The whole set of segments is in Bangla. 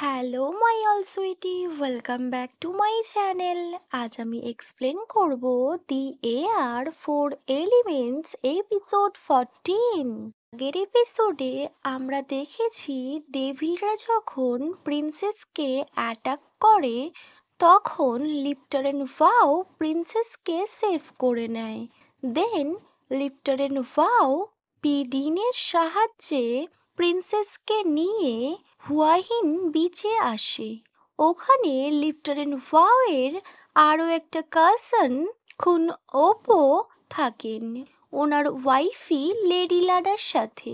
Hello my all sweetie, welcome back to my channel. আজ আমি এক্সপ্লেন করব the A R four elements episode 14। আগের এপিসোডে আমরা দেখেছি ডেভিলরা যখন প্রিন্সেসকে অ্যাটাক করে তখন লিপ্টার এন্ড ভাও প্রিন্সেসকে সেভ করে নেয়। দেন লিপ্টার এন্ড ভাও পিডিনের সাহায্যে প্রিন্সেসকে নিয়ে হুয়াহিন বিচে আসে। ওখানে লিপ্টার এন্ড ভাওয়ের আরও একটা কাজিন খুন ওপো থাকেন ওনার ওয়াইফি লেডি লাডার সাথে।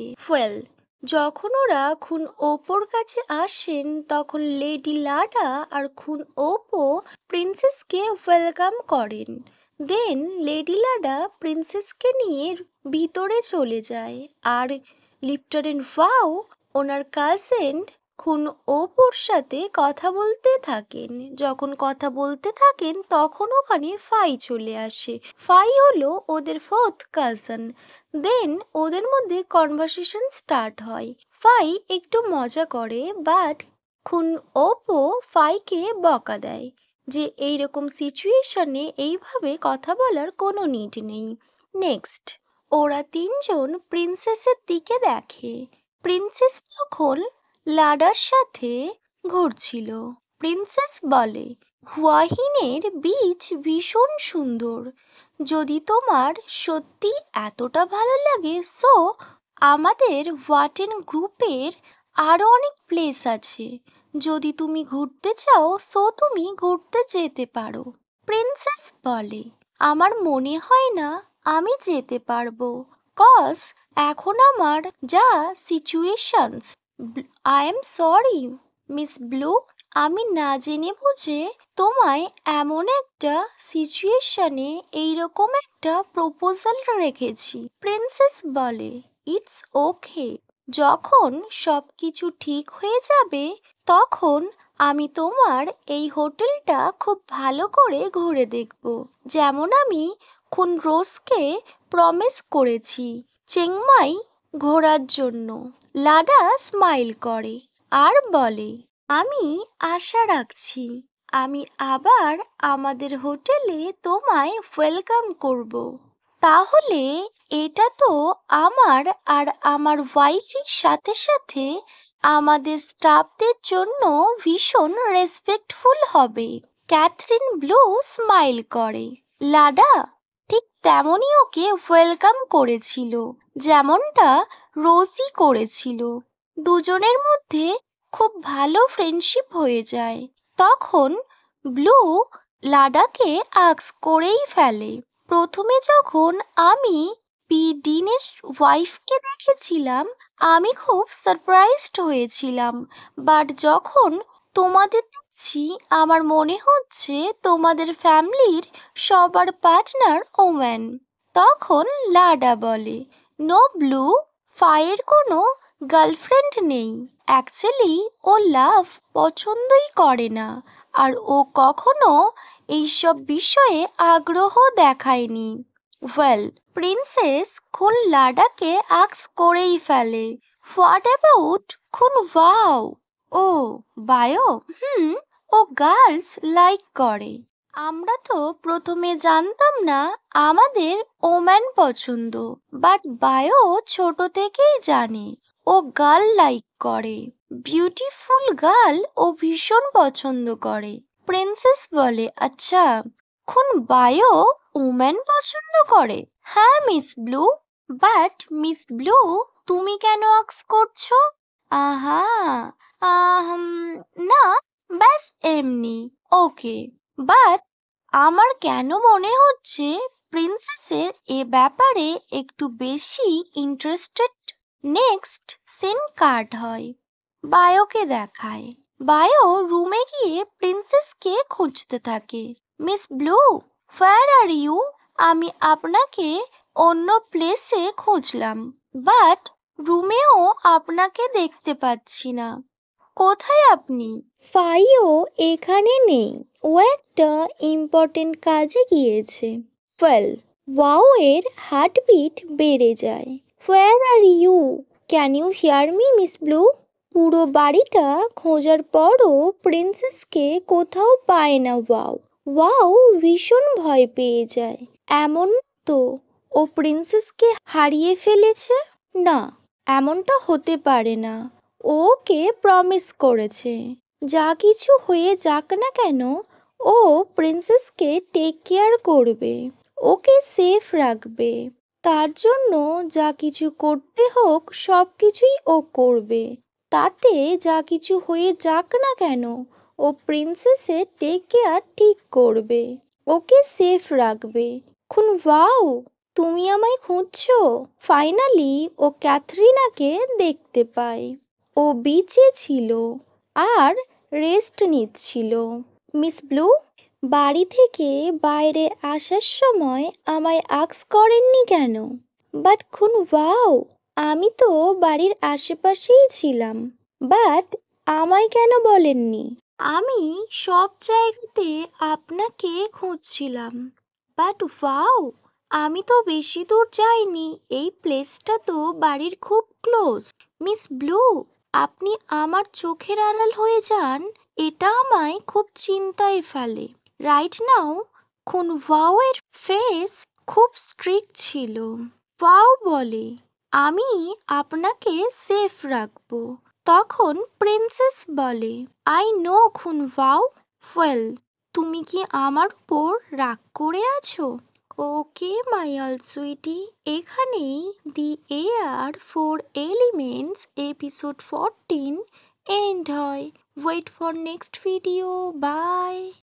যখন ওরা খুন ওপোর কাছে আসেন তখন লেডি লাডা আর খুন ওপো প্রিন্সেসকে ওয়েলকাম করেন। দেন লেডি লাডা প্রিন্সেসকে নিয়ে ভিতরে চলে যায় আর লিপ্টার এন্ড ভাও ওনার কাজিন খুন ওপোর সাথে কথা বলতে থাকেন। যখন কথা বলতে থাকেন তখন ওখানে ফাই চলে আসে। ফাই হলো ওদের ফোর্থ কাজিন। দেন ওদের মধ্যে কনভারসেশন স্টার্ট হয়। ফাই একটু মজা করে, বাট খুন ওপো ফাইকে বকা দেয় যে এইরকম সিচুয়েশনে এইভাবে কথা বলার কোনো নিড নেই। নেক্সট ওরা তিনজন প্রিন্সেসের দিকে দেখে। প্রিন্সেস তখন লাডার সাথে ঘুরছিল। প্রিন্সেস বলে, হুয়াহিনের বীচ ভীষণ সুন্দর। যদি তোমার সত্যি এতটা ভালো লাগে সো আমাদের ওয়াটেন গ্রুপের আরও অনেক প্লেস আছে। যদি তুমি ঘুরতে চাও সো তুমি ঘুরতে যেতে পারো। প্রিন্সেস বলে, আমার মনে হয় না আমি যেতে পারবো, কজ এখন আমার যা situations. I am sorry miss blue, আমি না জেনে বুঝে তোমায় এমন একটা সিচুয়েশনে এইরকম একটা প্রপোজাল রেখেছি। প্রিন্সেস বলে, ইটস ওকে, যখন সব কিছু ঠিক হয়ে যাবে তখন আমি তোমার এই হোটেলটা খুব ভালো করে ঘুরে দেখব, যেমন আমি খুন রোজকে প্রমিস করেছি চেংমাই ঘোরার জন্য। লাডা স্মাইল করে আর বলে, আমি আশা রাখছি আমি আবার আমাদের হোটেলে তোমায় ওয়েলকাম করব। তাহলে এটা তো আমার আর আমার ওয়াইফের সাথে সাথে আমাদের স্টাফদের জন্য ভীষণ রেসপেক্টফুল হবে। ক্যাথরিন ব্লু স্মাইল করে। লাডা ঠিক তেমনই ওকে ওয়েলকাম করেছিল যেমনটা রোজি করেছিল। দুজনের মধ্যে খুব ভালো ফ্রেন্ডশিপ হয়ে যায়। তখন ব্লু লাডাকে আস্ক করেই ফেলে, প্রথমে যখন আমি ডিনের ওয়াইফকে দেখেছিলাম আমি খুব সারপ্রাইজড হয়েছিলাম, বাট যখন তোমাদের দেখছি আমার মনে হচ্ছে তোমাদের ফ্যামিলির সবার পার্টনার ওম্যান। তখন লাডা বলে, নো ব্লু, ফায়ের কোনো গার্লফ্রেন্ড নেই। অ্যাকচুয়ালি ও লাভ পছন্দই করে না আর ও কখনো এইসব বিষয়ে আগ্রহ দেখায়নি। প্রিন্সেস খুন লাডাকে আস্ক করেই ফেলে, হোয়াট অ্যাবাউট খুন ভাও? ও বায়ো, ও গার্লস লাইক করে। আমরা তো প্রথমে জানতাম না আমাদের ওম্যান পছন্দ, বাট বায়ো ছোট থেকেই জানে ও গার্ল লাইক করে। বিউটিফুল গার্ল ও ভীষণ পছন্দ করে। প্রিন্সেস বলে, আচ্ছা খুন বায়ো ওম্যান পছন্দ করে? হ্যাঁ miss blue, but miss blue তুমি কেন আস্ক করছো? আহা, আহম, না ব্যাস এমনি। ওকে, বাট আমার কেন মনে হচ্ছে প্রিন্সেসের এ ব্যাপারে একটু বেশি ইন্টারেস্টেড। নেক্সট সিন কাট হয়, বায়োকে দেখায়। বায়ো রুমে গিয়ে প্রিন্সেসকে খুঁজতে থাকে। Miss Blue, where are you? আমি আপনাকে অন্য প্লেসে খুঁজলাম, বাট রুমেও আপনাকে দেখতে পাচ্ছি না। কোথায় আপনি? ফাইও এখানে নেই, ও একটা ইম্পর্টেন্ট কাজে গিয়েছে। ওয়াও এর হার্টবিট বেড়ে যায়। Where are you? Can you hear me miss Blue? পুরো বাড়িটা খোঁজার পরও প্রিন্সেসকে কোথাও পায় না ওয়াও। ওয়াও ভীষণ ভয় পেয়ে যায়। এমন তো ও প্রিন্সেসকে হারিয়ে ফেলেছে? না, এমনটা হতে পারে না। ও ওকে প্রমিস করেছে যা কিছু হয়ে যাক না কেন ও প্রিন্সেসকে টেক কেয়ার করবে, ওকে সেফ রাখবে। তার জন্য যা কিছু করতে হোক সব কিছুই ও করবে। তাতে যা কিছু হয়ে যাক না কেন ও প্রিন্সেসের টেক কেয়ার ঠিক করবে, ওকে সেফ রাখবে। খুন ওয়াও, তুমি আমায় খুঁজছো? ফাইনালি ও ক্যাথরিনাকে দেখতে পায়। ও বিচে ছিল আর রেস্ট নিচ্ছিল। মিস ব্লু বাড়ি থেকে বাইরে আসার সময় আমায় আক্স করেননি কেন? বাট খুন ওয়াও, আমি তো বাড়ির আশেপাশেই ছিলাম, বাট আমায় কেন বলেননি? আমি সব জায়গাতে আপনাকে খুঁজছিলাম, বাট ওয়াও, আমি তো বেশি দূর যাইনি। এই প্লেসটা তো বাড়ির খুব ক্লোজ। মিস ব্লু, আপনি আমার চোখের আড়াল হয়ে যান, এটা আমায় খুব চিন্তায় ফেলে। রাইট নাও খুন ওয়াও এর ফেস খুব স্ট্রিক্ট ছিল। ওয়াও বলে, আমি আপনাকে সেফ রাখবো। তখন প্রিন্সেস বলে, আই নো খুন ওয়াও। ওয়েল, তুমি কি আমার উপর রাগ করে আছো? ওকে মাই অল সুইটি, এখানেই the AR four elements episode 14 end হয়। Wait for next video. By.